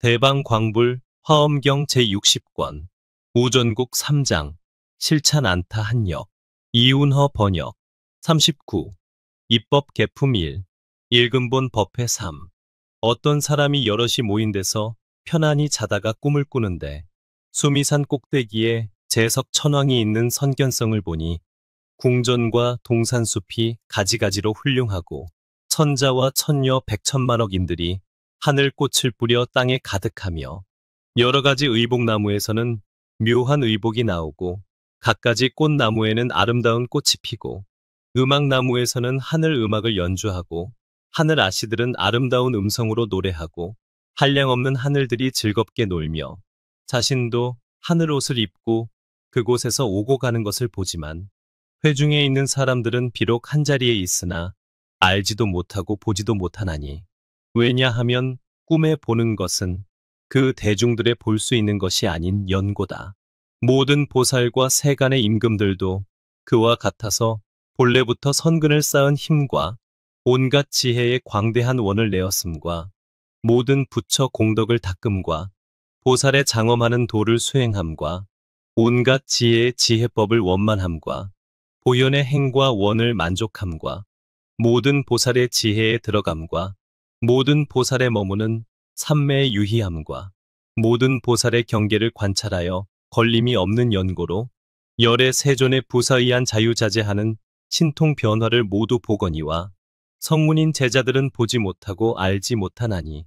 대방광불 화엄경 제60권 우전국 3장 실찬 안타 한역 이운허 번역 39 입법 개품 1 일근본 법회 3 어떤 사람이 여럿이 모인 데서 편안히 자다가 꿈을 꾸는데 수미산 꼭대기에 재석 천왕이 있는 선견성을 보니 궁전과 동산숲이 가지가지로 훌륭하고 천자와 천녀 백천만억인들이 하늘꽃을 뿌려 땅에 가득하며 여러 가지 의복나무에서는 묘한 의복이 나오고 갖가지 꽃나무에는 아름다운 꽃이 피고 음악나무에서는 하늘 음악을 연주하고 하늘 아씨들은 아름다운 음성으로 노래하고 한량없는 하늘들이 즐겁게 놀며 자신도 하늘 옷을 입고 그곳에서 오고 가는 것을 보지만 회중에 있는 사람들은 비록 한자리에 있으나 알지도 못하고 보지도 못하나니 왜냐하면 꿈에 보는 것은 그 대중들의 볼 수 있는 것이 아닌 연고다. 모든 보살과 세간의 임금들도 그와 같아서 본래부터 선근을 쌓은 힘과 온갖 지혜의 광대한 원을 내었음과 모든 부처 공덕을 닦음과 보살의 장엄하는 도를 수행함과 온갖 지혜의 지혜법을 원만함과 보현의 행과 원을 만족함과 모든 보살의 지혜에 들어감과 모든 보살의 머무는 삼매의 유희함과 모든 보살의 경계를 관찰하여 걸림이 없는 연고로 열의 세존의 부사의한 자유자재하는 신통 변화를 모두 보거니와 성문인 제자들은 보지 못하고 알지 못하나니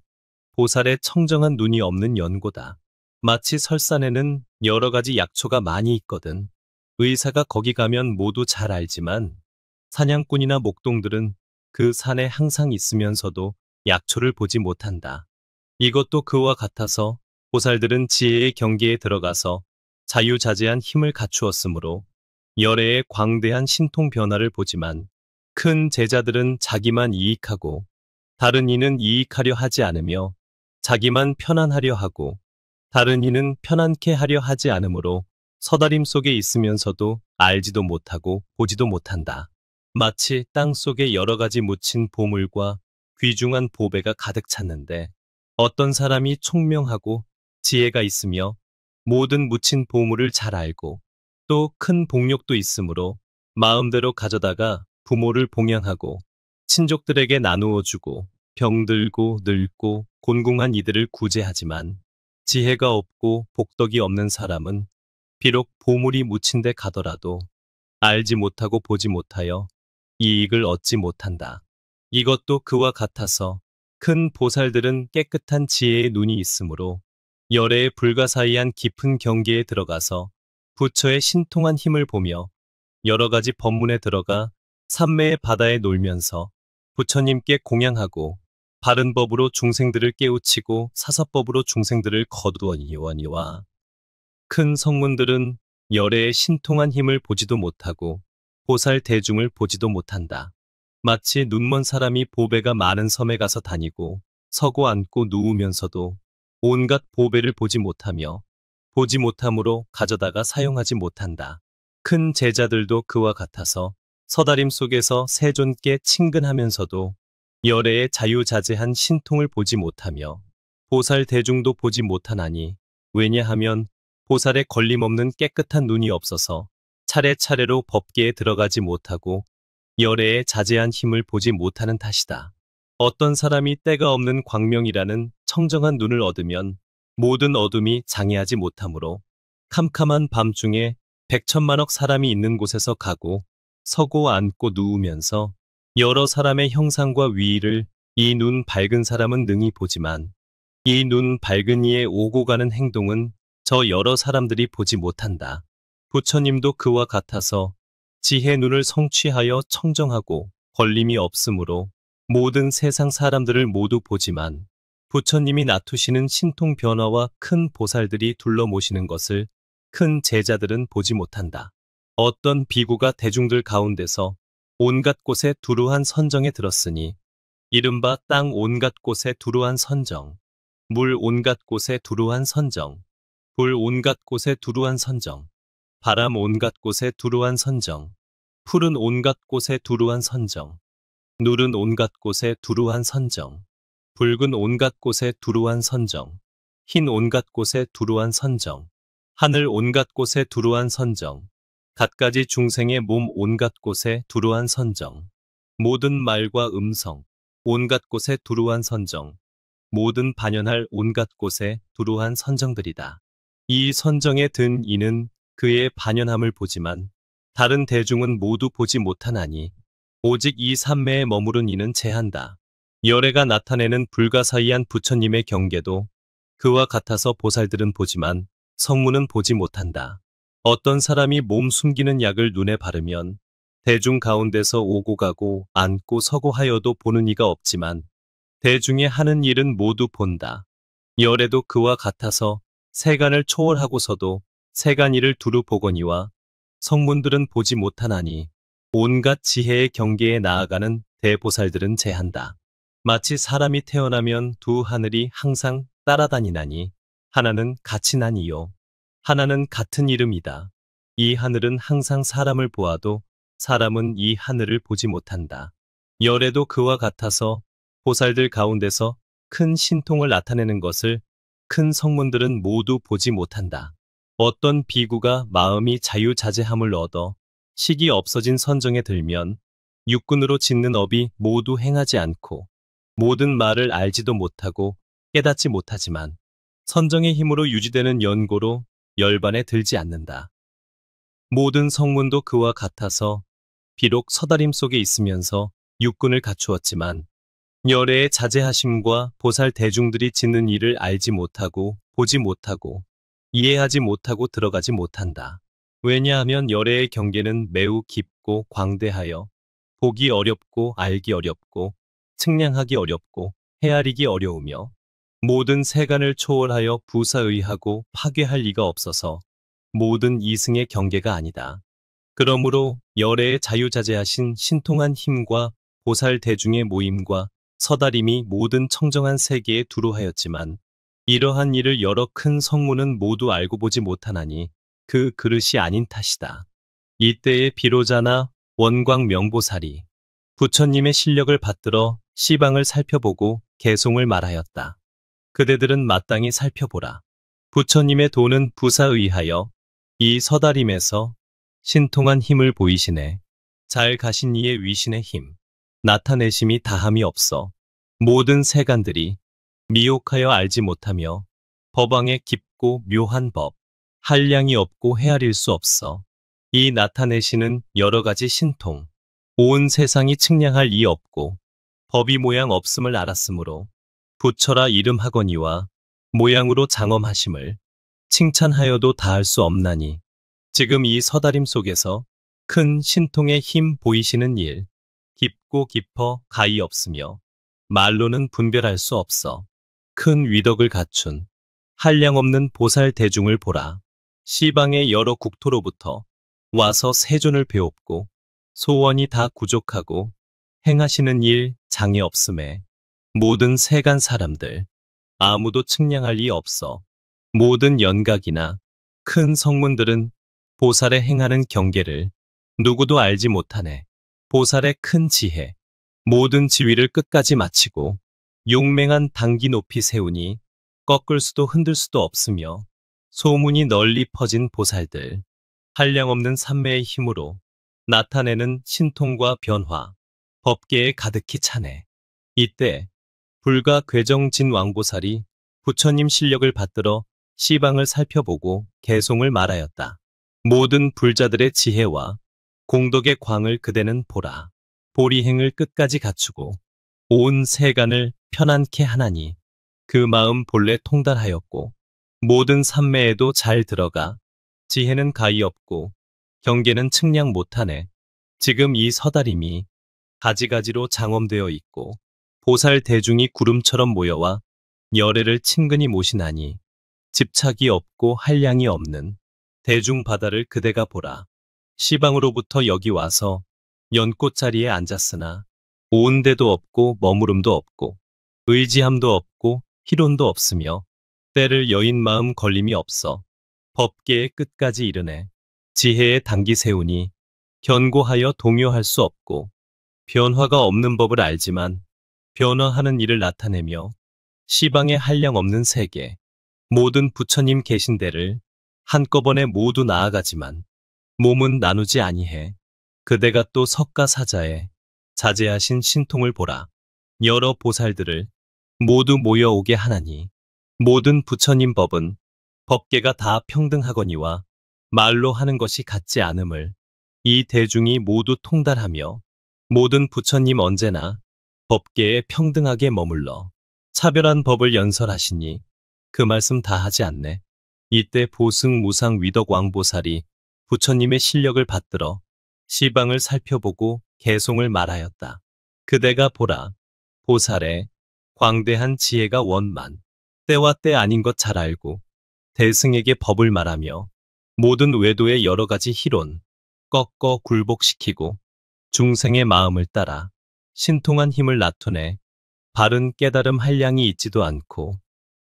보살의 청정한 눈이 없는 연고다. 마치 설산에는 여러 가지 약초가 많이 있거든. 의사가 거기 가면 모두 잘 알지만 사냥꾼이나 목동들은 그 산에 항상 있으면서도 약초를 보지 못한다. 이것도 그와 같아서 보살들은 지혜의 경계에 들어가서 자유자재한 힘을 갖추었으므로 열애의 광대한 신통 변화를 보지만 큰 제자들은 자기만 이익하고 다른 이는 이익하려 하지 않으며 자기만 편안하려 하고 다른 이는 편안케 하려 하지 않으므로 서다림 속에 있으면서도 알지도 못하고 보지도 못한다. 마치 땅 속에 여러 가지 묻힌 보물과 귀중한 보배가 가득 찼는데 어떤 사람이 총명하고 지혜가 있으며 모든 묻힌 보물을 잘 알고 또 큰 복력도 있으므로 마음대로 가져다가 부모를 봉양하고 친족들에게 나누어 주고 병들고 늙고 곤궁한 이들을 구제하지만 지혜가 없고 복덕이 없는 사람은 비록 보물이 묻힌 데 가더라도 알지 못하고 보지 못하여 이익을 얻지 못한다. 이것도 그와 같아서 큰 보살들은 깨끗한 지혜의 눈이 있으므로 열애의 불가사의한 깊은 경계에 들어가서 부처의 신통한 힘을 보며 여러 가지 법문에 들어가 삼매의 바다에 놀면서 부처님께 공양하고 바른 법으로 중생들을 깨우치고 사사법으로 중생들을 거두어니와 큰 성문들은 열애의 신통한 힘을 보지도 못하고 보살 대중을 보지도 못한다. 마치 눈먼 사람이 보배가 많은 섬에 가서 다니고 서고 앉고 누우면서도 온갖 보배를 보지 못하며 보지 못함으로 가져다가 사용하지 못한다. 큰 제자들도 그와 같아서 서다림 속에서 세존께 친근하면서도 열애의 자유자재한 신통을 보지 못하며 보살 대중도 보지 못하나니 왜냐하면 보살의 걸림없는 깨끗한 눈이 없어서 차례차례로 법계에 들어가지 못하고 열애의 자제한 힘을 보지 못하는 탓이다. 어떤 사람이 때가 없는 광명이라는 청정한 눈을 얻으면 모든 어둠이 장애하지 못하므로 캄캄한 밤중에 백천만억 사람이 있는 곳에서 가고 서고 앉고 누우면서 여러 사람의 형상과 위의를 이 눈 밝은 사람은 능히 보지만 이 눈 밝은 이의 오고 가는 행동은 저 여러 사람들이 보지 못한다. 부처님도 그와 같아서 지혜 눈을 성취하여 청정하고 걸림이 없으므로 모든 세상 사람들을 모두 보지만 부처님이 나투시는 신통 변화와 큰 보살들이 둘러 모시는 것을 큰 제자들은 보지 못한다. 어떤 비구가 대중들 가운데서 온갖 곳에 두루한 선정에 들었으니 이른바 땅 온갖 곳에 두루한 선정, 물 온갖 곳에 두루한 선정, 불 온갖 곳에 두루한 선정, 바람 온갖 곳에 두루한 선정, 풀은 온갖 곳에 두루한 선정, 누른 온갖 곳에 두루한 선정, 붉은 온갖 곳에 두루한 선정, 흰 온갖 곳에 두루한 선정, 하늘 온갖 곳에 두루한 선정, 갖가지 중생의 몸 온갖 곳에 두루한 선정, 모든 말과 음성, 온갖 곳에 두루한 선정, 모든 반연할 온갖 곳에 두루한 선정들이다. 이 선정에 든 이는 그의 반연함을 보지만 다른 대중은 모두 보지 못하나니 오직 이 삼매에 머무른 이는 제한다. 열애가 나타내는 불가사의한 부처님의 경계도 그와 같아서 보살들은 보지만 성문은 보지 못한다. 어떤 사람이 몸 숨기는 약을 눈에 바르면 대중 가운데서 오고 가고 앉고 서고 하여도 보는 이가 없지만 대중의 하는 일은 모두 본다. 열애도 그와 같아서 세간을 초월하고서도 세간 일을 두루 보거니와 성문들은 보지 못하나니 온갖 지혜의 경계에 나아가는 대보살들은 제한다. 마치 사람이 태어나면 두 하늘이 항상 따라다니나니 하나는 같이 나니요 하나는 같은 이름이다. 이 하늘은 항상 사람을 보아도 사람은 이 하늘을 보지 못한다. 열애도 그와 같아서 보살들 가운데서 큰 신통을 나타내는 것을 큰 성문들은 모두 보지 못한다. 어떤 비구가 마음이 자유자재함을 얻어 식이 없어진 선정에 들면 육군으로 짓는 업이 모두 행하지 않고 모든 말을 알지도 못하고 깨닫지 못하지만 선정의 힘으로 유지되는 연고로 열반에 들지 않는다. 모든 성문도 그와 같아서 비록 서다림 속에 있으면서 육군을 갖추었지만 열애의 자제하심과 보살 대중들이 짓는 일을 알지 못하고 보지 못하고 이해하지 못하고 들어가지 못한다. 왜냐하면 열애의 경계는 매우 깊고 광대하여 보기 어렵고 알기 어렵고 측량하기 어렵고 헤아리기 어려우며 모든 세간을 초월하여 부사의하고 파괴할 리가 없어서 모든 이승의 경계가 아니다. 그러므로 열애의 자유자재하신 신통한 힘과 보살 대중의 모임과 서다림이 모든 청정한 세계에 두루하였지만 이러한 일을 여러 큰 성문은 모두 알고 보지 못하나니 그 그릇이 아닌 탓이다. 이때에 비로자나 원광 명보살이 부처님의 실력을 받들어 시방을 살펴보고 개송을 말하였다. 그대들은 마땅히 살펴보라. 부처님의 도는 부사의하여 이 서다림에서 신통한 힘을 보이시네. 잘 가신 이의 위신의 힘, 나타내심이 다함이 없어 모든 세간들이 미혹하여 알지 못하며 법왕의 깊고 묘한 법, 한량이 없고 헤아릴 수 없어. 이 나타내시는 여러 가지 신통, 온 세상이 측량할 이 없고 법이 모양 없음을 알았으므로 부처라 이름하거니와 모양으로 장엄하심을 칭찬하여도 다할 수 없나니 지금 이 서다림 속에서 큰 신통의 힘 보이시는 일, 깊고 깊어 가히 없으며 말로는 분별할 수 없어 큰 위덕을 갖춘 한량없는 보살 대중을 보라. 시방의 여러 국토로부터 와서 세존을 배웁고 소원이 다 구족하고 행하시는 일 장애 없음에 모든 세간 사람들 아무도 측량할 리 없어 모든 연각이나 큰 성문들은 보살의 행하는 경계를 누구도 알지 못하네. 보살의 큰 지혜, 모든 지위를 끝까지 마치고 용맹한 단기 높이 세우니 꺾을 수도 흔들 수도 없으며 소문이 널리 퍼진 보살들, 한량없는 삼매의 힘으로 나타내는 신통과 변화, 법계에 가득히 차네. 이때 불가 괴정진 왕보살이 부처님 실력을 받들어 시방을 살펴보고 개송을 말하였다. 모든 불자들의 지혜와 공덕의 광을 그대는 보라. 보리행을 끝까지 갖추고 온 세간을 편안케 하나니 그 마음 본래 통달하였고 모든 삼매에도 잘 들어가 지혜는 가히 없고 경계는 측량 못하네. 지금 이 서다림이 가지가지로 장엄되어 있고 보살 대중이 구름처럼 모여와 열애를 친근히 모시나니 집착이 없고 한량이 없는 대중 바다를 그대가 보라. 시방으로부터 여기 와서 연꽃자리에 앉았으나 온 데도 없고 머무름도 없고 의지함도 없고 희론도 없으며 때를 여인 마음 걸림이 없어 법계의 끝까지 이르네. 지혜의 단기 세우니 견고하여 동요할 수 없고 변화가 없는 법을 알지만 변화하는 일을 나타내며 시방의 한량 없는 세계 모든 부처님 계신 데를 한꺼번에 모두 나아가지만 몸은 나누지 아니해. 그대가 또 석가사자에 자제하신 신통을 보라. 여러 보살들을 모두 모여오게 하나니 모든 부처님 법은 법계가 다 평등하거니와 말로 하는 것이 같지 않음을 이 대중이 모두 통달하며 모든 부처님 언제나 법계에 평등하게 머물러 차별한 법을 연설하시니 그 말씀 다 하지 않네. 이때 보승 무상 위덕 왕보살이 부처님의 실력을 받들어 시방을 살펴보고 개송을 말하였다. 그대가 보라. 보살의 광대한 지혜가 원만 때와 때 아닌 것 잘 알고 대승에게 법을 말하며 모든 외도의 여러 가지 희론 꺾어 굴복시키고 중생의 마음을 따라 신통한 힘을 나타내 바른 깨달음 한량이 있지도 않고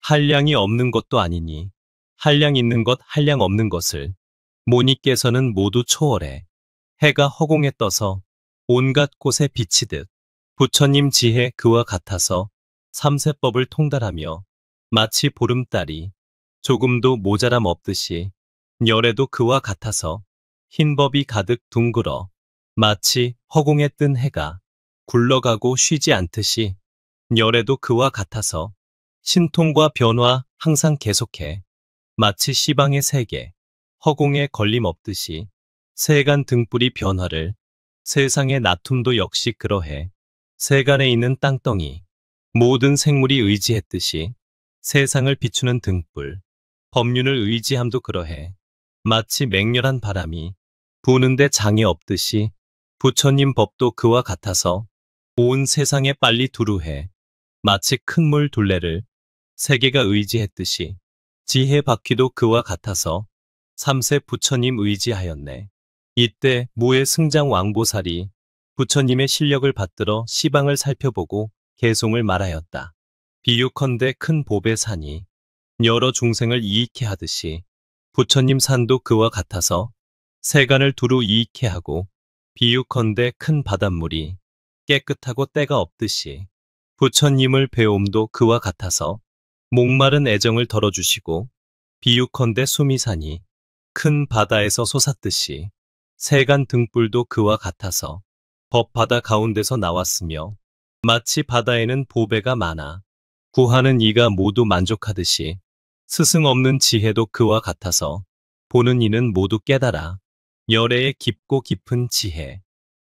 한량이 없는 것도 아니니 한량 있는 것 한량 없는 것을 모니께서는 모두 초월해 해가 허공에 떠서 온갖 곳에 비치듯 부처님 지혜 그와 같아서 삼세법을 통달하며 마치 보름달이 조금도 모자람 없듯이 열에도 그와 같아서 흰법이 가득 둥글어 마치 허공에 뜬 해가 굴러가고 쉬지 않듯이 열에도 그와 같아서 신통과 변화 항상 계속해 마치 시방의 세계 허공에 걸림 없듯이 세간 등불이 변화를 세상의 나툼도 역시 그러해 세간에 있는 땅덩이 모든 생물이 의지했듯이 세상을 비추는 등불 법륜을 의지함도 그러해 마치 맹렬한 바람이 부는데 장애 없듯이 부처님 법도 그와 같아서 온 세상에 빨리 두루해 마치 큰 물 둘레를 세계가 의지했듯이 지혜 바퀴도 그와 같아서 삼세 부처님 의지하였네. 이때 무의 승장 왕보살이 부처님의 실력을 받들어 시방을 살펴보고 개송을 말하였다. 비유컨대 큰 보배 산이 여러 중생을 이익해 하듯이 부처님 산도 그와 같아서 세간을 두루 이익해 하고 비유컨대 큰 바닷물이 깨끗하고 때가 없듯이 부처님을 배움도 그와 같아서 목마른 애정을 덜어주시고 비유컨대 수미산이 큰 바다에서 솟았듯이 세간 등불도 그와 같아서 법바다 가운데서 나왔으며 마치 바다에는 보배가 많아 구하는 이가 모두 만족하듯이 스승 없는 지혜도 그와 같아서 보는 이는 모두 깨달아 열애의 깊고 깊은 지혜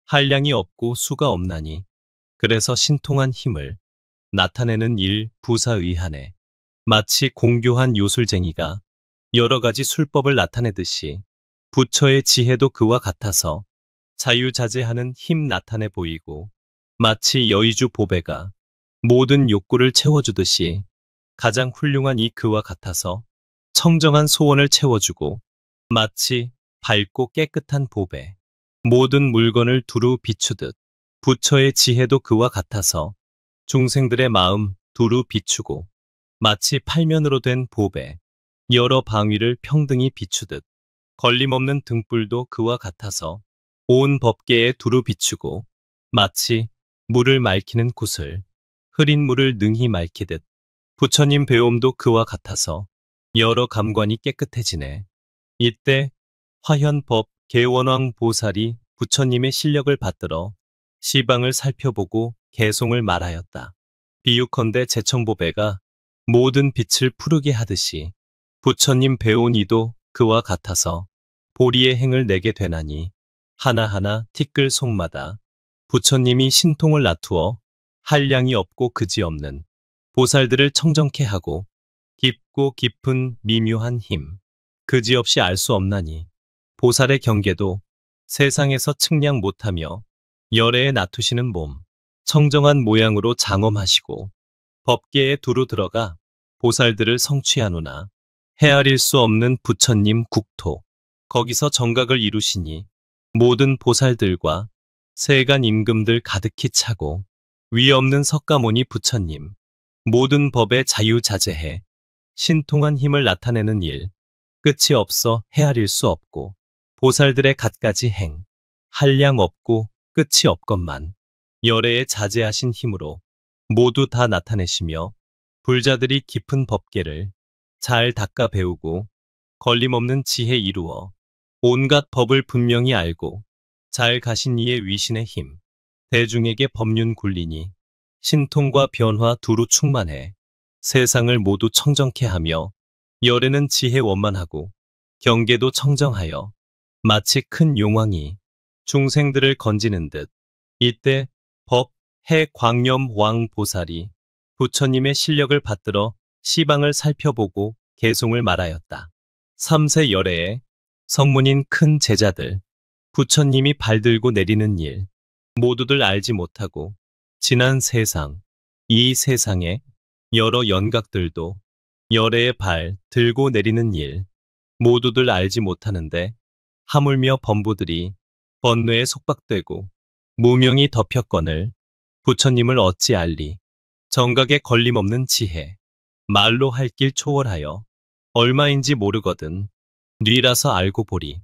한량이 없고 수가 없나니 그래서 신통한 힘을 나타내는 일 부사의하네. 마치 공교한 요술쟁이가 여러 가지 술법을 나타내듯이 부처의 지혜도 그와 같아서 자유자재하는 힘 나타내 보이고 마치 여의주 보배가 모든 욕구를 채워주듯이 가장 훌륭한 이 그와 같아서 청정한 소원을 채워주고 마치 밝고 깨끗한 보배 모든 물건을 두루 비추듯 부처의 지혜도 그와 같아서 중생들의 마음 두루 비추고 마치 팔면으로 된 보배 여러 방위를 평등히 비추듯 걸림없는 등불도 그와 같아서 온 법계에 두루 비추고 마치 물을 맑히는 구슬 흐린 물을 능히 맑히듯 부처님 배움도 그와 같아서 여러 감관이 깨끗해지네. 이때 화현법 개원왕 보살이 부처님의 실력을 받들어 시방을 살펴보고 개송을 말하였다. 비유컨대 제청보배가 모든 빛을 푸르게 하듯이 부처님 배운 이도 그와 같아서 보리의 행을 내게 되나니 하나하나 티끌 속마다 부처님이 신통을 나투어 한량이 없고 그지없는 보살들을 청정케 하고 깊고 깊은 미묘한 힘 그지없이 알 수 없나니 보살의 경계도 세상에서 측량 못하며 열애에 놔두시는 몸 청정한 모양으로 장엄하시고 법계에 두루 들어가 보살들을 성취하노나 헤아릴 수 없는 부처님 국토 거기서 정각을 이루시니 모든 보살들과 세간 임금들 가득히 차고 위 없는 석가모니 부처님 모든 법에 자유자재해 신통한 힘을 나타내는 일 끝이 없어 헤아릴 수 없고 보살들의 갖가지 행 한량 없고 끝이 없건만 열애에 자제하신 힘으로 모두 다 나타내시며 불자들이 깊은 법계를 잘 닦아 배우고 걸림없는 지혜 이루어 온갖 법을 분명히 알고 잘 가신 이의 위신의 힘 대중에게 법륜 굴리니 신통과 변화 두루 충만해 세상을 모두 청정케 하며 열에는 지혜 원만하고 경계도 청정하여 마치 큰 용왕이 중생들을 건지는 듯 이때 법, 해 광염 왕 보살이 부처님의 실력을 받들어 시방을 살펴보고 개송을 말하였다. 3세 열애에 성문인 큰 제자들 부처님이 발들고 내리는 일 모두들 알지 못하고 지난 세상 이 세상에 여러 연각들도 열애의 발 들고 내리는 일 모두들 알지 못하는데 하물며 범부들이 번뇌에 속박되고 무명이 덮였거늘 부처님을 어찌 알리 정각에 걸림없는 지혜 말로 할 길 초월하여 얼마인지 모르거든 뉘라서 알고 보리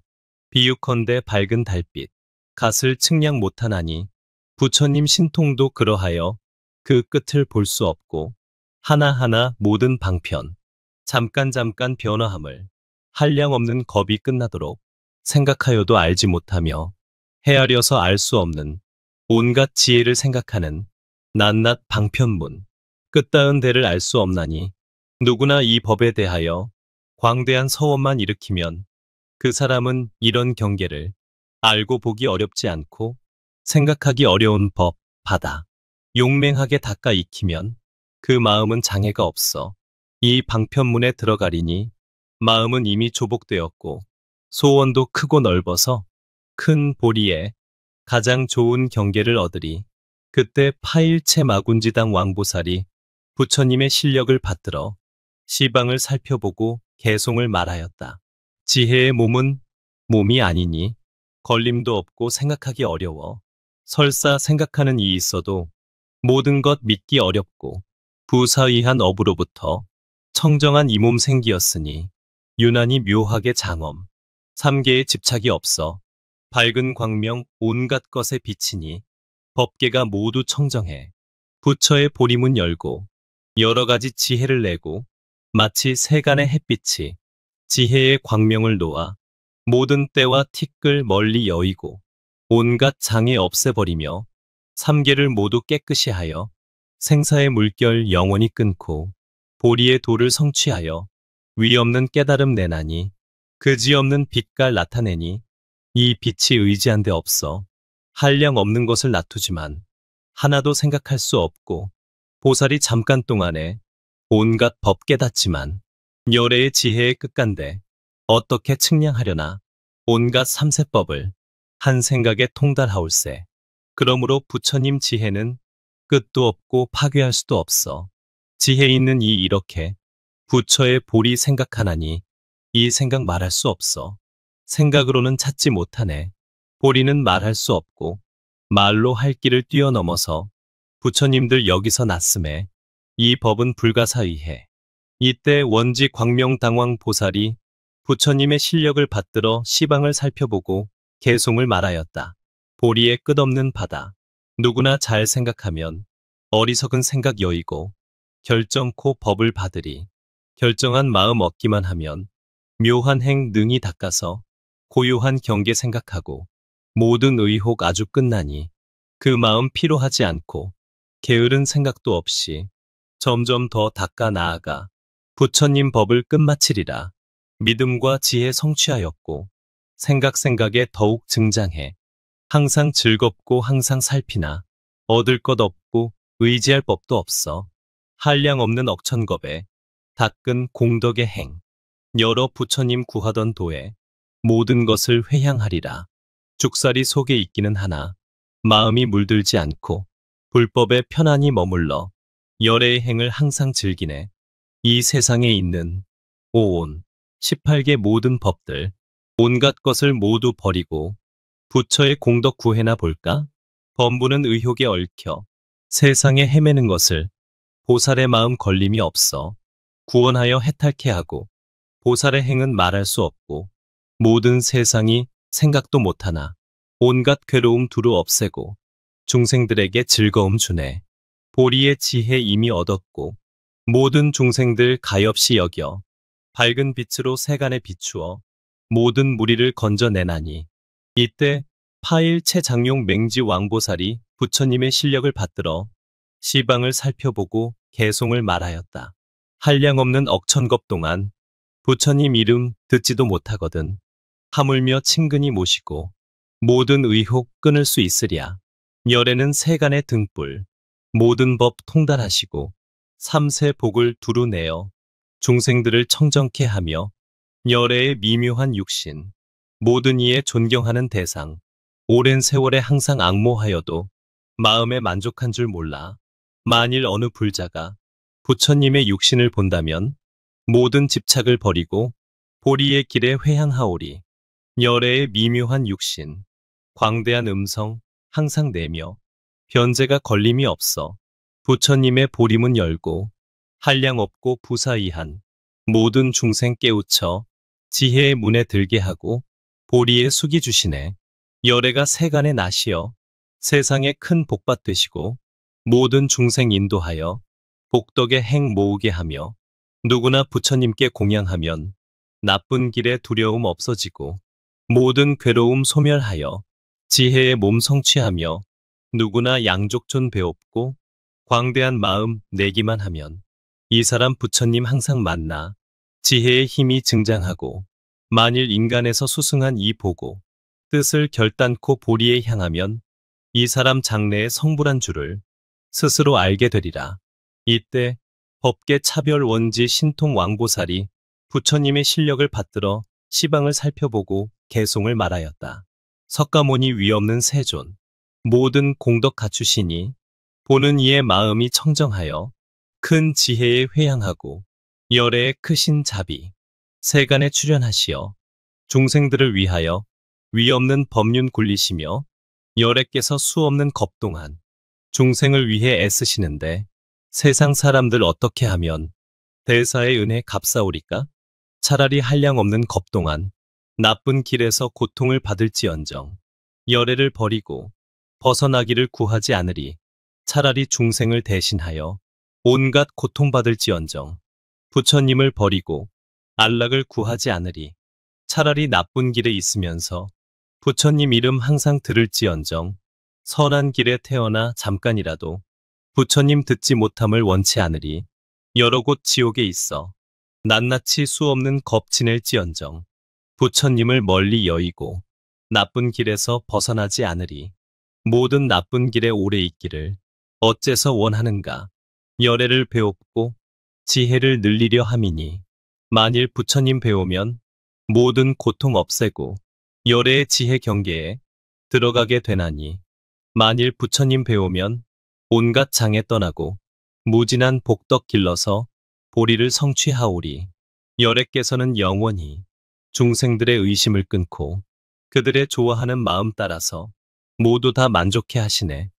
비유컨대 밝은 달빛 갓을 측량 못하나니 부처님 신통도 그러하여 그 끝을 볼 수 없고 하나하나 모든 방편 잠깐 변화함을 한량없는 겁이 끝나도록 생각하여도 알지 못하며 헤아려서 알 수 없는 온갖 지혜를 생각하는 낱낱 방편문 끝다은 대를 알 수 없나니 누구나 이 법에 대하여 광대한 서원만 일으키면 그 사람은 이런 경계를 알고 보기 어렵지 않고 생각하기 어려운 법, 바다, 용맹하게 닦아 익히면 그 마음은 장애가 없어 이 방편문에 들어가리니 마음은 이미 조복되었고 소원도 크고 넓어서 큰 보리에 가장 좋은 경계를 얻으리. 그때 파일체 마군지당 왕보살이 부처님의 실력을 받들어 시방을 살펴보고 개송을 말하였다. 지혜의 몸은 몸이 아니니 걸림도 없고 생각하기 어려워. 설사 생각하는 이 있어도 모든 것 믿기 어렵고 부사의한 업으로부터 청정한 이 몸 생기었으니 유난히 묘하게 장엄. 삼계에 집착이 없어 밝은 광명 온갖 것에 비치니 법계가 모두 청정해 부처의 보리문 열고 여러 가지 지혜를 내고 마치 세간의 햇빛이 지혜의 광명을 놓아 모든 때와 티끌 멀리 여의고 온갖 장애 없애버리며 삼계를 모두 깨끗이 하여 생사의 물결 영원히 끊고 보리의 도를 성취하여 위없는 깨달음 내나니 그지없는 빛깔 나타내니 이 빛이 의지한 데 없어 한량 없는 것을 놔두지만 하나도 생각할 수 없고 보살이 잠깐 동안에 온갖 법 깨닫지만 열애의 지혜의 끝간데 어떻게 측량하려나 온갖 삼세법을 한 생각에 통달하올세. 그러므로 부처님 지혜는 끝도 없고 파괴할 수도 없어. 지혜 있는 이 이렇게 부처의 보리 생각하나니 이 생각 말할 수 없어. 생각으로는 찾지 못하네. 보리는 말할 수 없고 말로 할 길을 뛰어넘어서 부처님들 여기서 났음에 이 법은 불가사의해. 이때 원지 광명당왕 보살이 부처님의 실력을 받들어 시방을 살펴보고 개송을 말하였다. 보리의 끝없는 바다. 누구나 잘 생각하면 어리석은 생각 여의고 결정코 법을 받으리. 결정한 마음 얻기만 하면 묘한 행 능히 닦아서 고요한 경계 생각하고 모든 의혹 아주 끝나니 그 마음 피로하지 않고 게으른 생각도 없이 점점 더 닦아 나아가 부처님 법을 끝마치리라. 믿음과 지혜 성취하였고 생각에 더욱 증장해 항상 즐겁고 항상 살피나 얻을 것 없고 의지할 법도 없어. 한량 없는 억천겁에 닦은 공덕의 행 여러 부처님 구하던 도에 모든 것을 회향하리라. 죽살이 속에 있기는 하나 마음이 물들지 않고 불법에 편안히 머물러 열애의 행을 항상 즐기네. 이 세상에 있는 오온 18개 모든 법들 온갖 것을 모두 버리고 부처의 공덕 구해나 볼까? 범부는 의혹에 얽혀 세상에 헤매는 것을 보살의 마음 걸림이 없어 구원하여 해탈케 하고 보살의 행은 말할 수 없고 모든 세상이 생각도 못하나 온갖 괴로움 두루 없애고 중생들에게 즐거움 주네. 보리의 지혜 이미 얻었고 모든 중생들 가엾이 여겨 밝은 빛으로 세간에 비추어 모든 무리를 건져내나니 이때 파일 최장용 맹지 왕보살이 부처님의 실력을 받들어 시방을 살펴보고 개송을 말하였다. 한량없는 억천겁 동안 부처님 이름 듣지도 못하거든 하물며 친근히 모시고 모든 의혹 끊을 수 있으랴. 열애는 세간의 등불 모든 법 통달하시고 삼세 복을 두루 내어 중생들을 청정케 하며 열애의 미묘한 육신 모든 이에 존경하는 대상 오랜 세월에 항상 앙모하여도 마음에 만족한 줄 몰라. 만일 어느 불자가 부처님의 육신을 본다면 모든 집착을 버리고 보리의 길에 회향하오리. 열애의 미묘한 육신 광대한 음성 항상 내며 변제가 걸림이 없어 부처님의 보리문 열고 한량 없고 부사이한 모든 중생 깨우쳐 지혜의 문에 들게 하고 보리에 숙이 주시네. 열애가 세간의 낫이여 세상에 큰 복받 되시고 모든 중생 인도하여 복덕의 행 모으게 하며 누구나 부처님께 공양하면 나쁜 길에 두려움 없어지고 모든 괴로움 소멸하여 지혜의 몸 성취하며 누구나 양족존 배옵고 광대한 마음 내기만 하면 이 사람 부처님 항상 만나 지혜의 힘이 증장하고 만일 인간에서 수승한 이 보고 뜻을 결단코 보리에 향하면 이 사람 장래의 성불한 줄을 스스로 알게 되리라. 이때 법계 차별 원지 신통 왕보살이 부처님의 실력을 받들어 시방을 살펴보고 개송을 말하였다. 석가모니 위없는 세존 모든 공덕 갖추시니 보는 이의 마음이 청정하여 큰 지혜에 회향하고 열애의 크신 자비 세간에 출현하시어 중생들을 위하여 위없는 법륜 굴리시며 열애께서 수없는 겁동안 중생을 위해 애쓰시는데 세상 사람들 어떻게 하면 대사의 은혜 값사오리까? 차라리 한량 없는 겁동안 나쁜 길에서 고통을 받을지언정 열애를 버리고 벗어나기를 구하지 않으리. 차라리 중생을 대신하여 온갖 고통받을지언정 부처님을 버리고 안락을 구하지 않으리. 차라리 나쁜 길에 있으면서 부처님 이름 항상 들을지언정 선한 길에 태어나 잠깐이라도 부처님 듣지 못함을 원치 않으리. 여러 곳 지옥에 있어 낱낱이 수없는 겁 지낼지언정 부처님을 멀리 여의고 나쁜 길에서 벗어나지 않으리. 모든 나쁜 길에 오래 있기를 어째서 원하는가? 열애를 배웠고 지혜를 늘리려 함이니 만일 부처님 배우면 모든 고통 없애고 열애의 지혜 경계에 들어가게 되나니 만일 부처님 배우면 온갖 장애 떠나고 무진한 복덕 길러서 보리를 성취하오리. 열애께서는 영원히 중생들의 의심을 끊고 그들의 좋아하는 마음 따라서 모두 다 만족해 하시네.